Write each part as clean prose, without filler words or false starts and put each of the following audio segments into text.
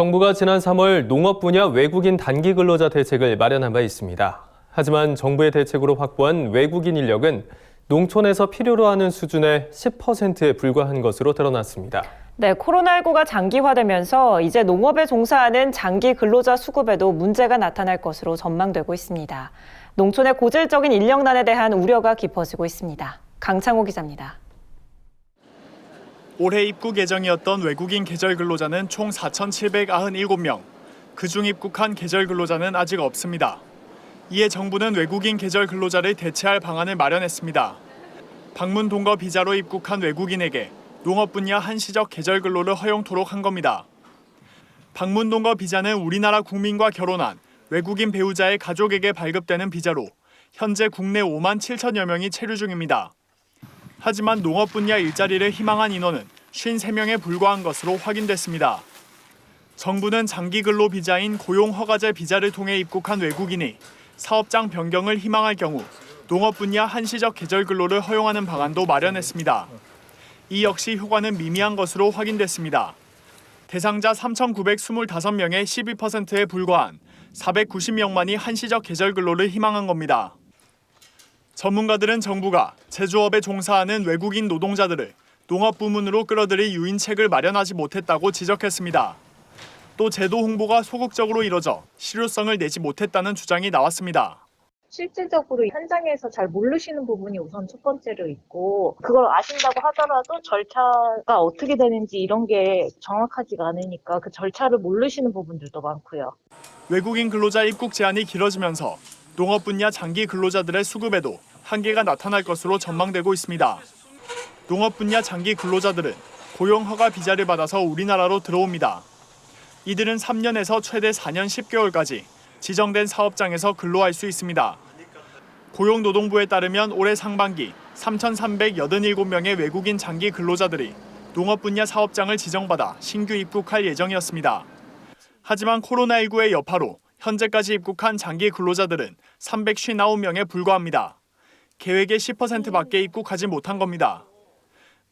정부가 지난 3월 농업 분야 외국인 단기 근로자 대책을 마련한 바 있습니다. 하지만 정부의 대책으로 확보한 외국인 인력은 농촌에서 필요로 하는 수준의 10%에 불과한 것으로 드러났습니다. 네, 코로나19가 장기화되면서 이제 농업에 종사하는 장기 근로자 수급에도 문제가 나타날 것으로 전망되고 있습니다. 농촌의 고질적인 인력난에 대한 우려가 깊어지고 있습니다. 강창호 기자입니다. 올해 입국 예정이었던 외국인 계절 근로자는 총 4,797명. 그중 입국한 계절 근로자는 아직 없습니다. 이에 정부는 외국인 계절 근로자를 대체할 방안을 마련했습니다. 방문 동거 비자로 입국한 외국인에게 농업 분야 한시적 계절 근로를 허용토록 한 겁니다. 방문 동거 비자는 우리나라 국민과 결혼한 외국인 배우자의 가족에게 발급되는 비자로 현재 국내 5만 7천여 명이 체류 중입니다. 하지만 농업 분야 일자리를 희망한 인원은 53명에 불과한 것으로 확인됐습니다. 정부는 장기 근로 비자인 고용 허가제 비자를 통해 입국한 외국인이 사업장 변경을 희망할 경우 농업 분야 한시적 계절 근로를 허용하는 방안도 마련했습니다. 이 역시 효과는 미미한 것으로 확인됐습니다. 대상자 3,925명의 12%에 불과한 490명만이 한시적 계절 근로를 희망한 겁니다. 전문가들은 정부가 제조업에 종사하는 외국인 노동자들을 농업 부문으로 끌어들일 유인책을 마련하지 못했다고 지적했습니다. 또 제도 홍보가 소극적으로 이뤄져 실효성을 내지 못했다는 주장이 나왔습니다. 실질적으로 현장에서 잘 모르시는 부분이 우선 첫 번째로 있고, 그걸 아신다고 하더라도 절차가 어떻게 되는지 이런 게 정확하지가 않으니까 그 절차를 모르시는 부분들도 많고요. 외국인 근로자 입국 제한이 길어지면서 농업 분야 장기 근로자들의 수급에도 한계가 나타날 것으로 전망되고 있습니다. 농업 분야 장기 근로자들은 고용 허가 비자를 받아서 우리나라로 들어옵니다. 이들은 3년에서 최대 4년 10개월까지 지정된 사업장에서 근로할 수 있습니다. 고용노동부에 따르면 올해 상반기 3,387명의 외국인 장기 근로자들이 농업 분야 사업장을 지정받아 신규 입국할 예정이었습니다. 하지만 코로나19의 여파로 현재까지 입국한 장기 근로자들은 359명에 불과합니다. 계획의 10%밖에 입국하지 못한 겁니다.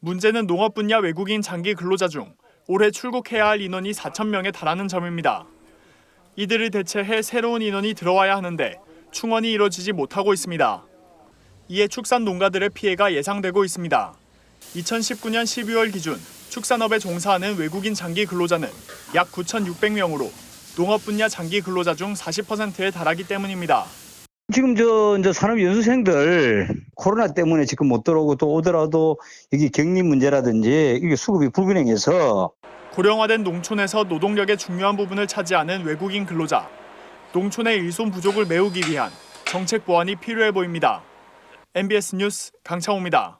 문제는 농업 분야 외국인 장기 근로자 중 올해 출국해야 할 인원이 4,000명에 달하는 점입니다. 이들을 대체해 새로운 인원이 들어와야 하는데 충원이 이뤄지지 못하고 있습니다. 이에 축산 농가들의 피해가 예상되고 있습니다. 2019년 12월 기준 축산업에 종사하는 외국인 장기 근로자는 약 9,600명으로 농업 분야 장기 근로자 중 40%에 달하기 때문입니다. 지금 저 산업연수생들 코로나 때문에 지금 못 들어오고 또 오더라도 이게 격리 문제라든지 이게 수급이 불균형해서 고령화된 농촌에서 노동력의 중요한 부분을 차지하는 외국인 근로자. 농촌의 일손 부족을 메우기 위한 정책 보완이 필요해 보입니다. MBS 뉴스 강창호입니다.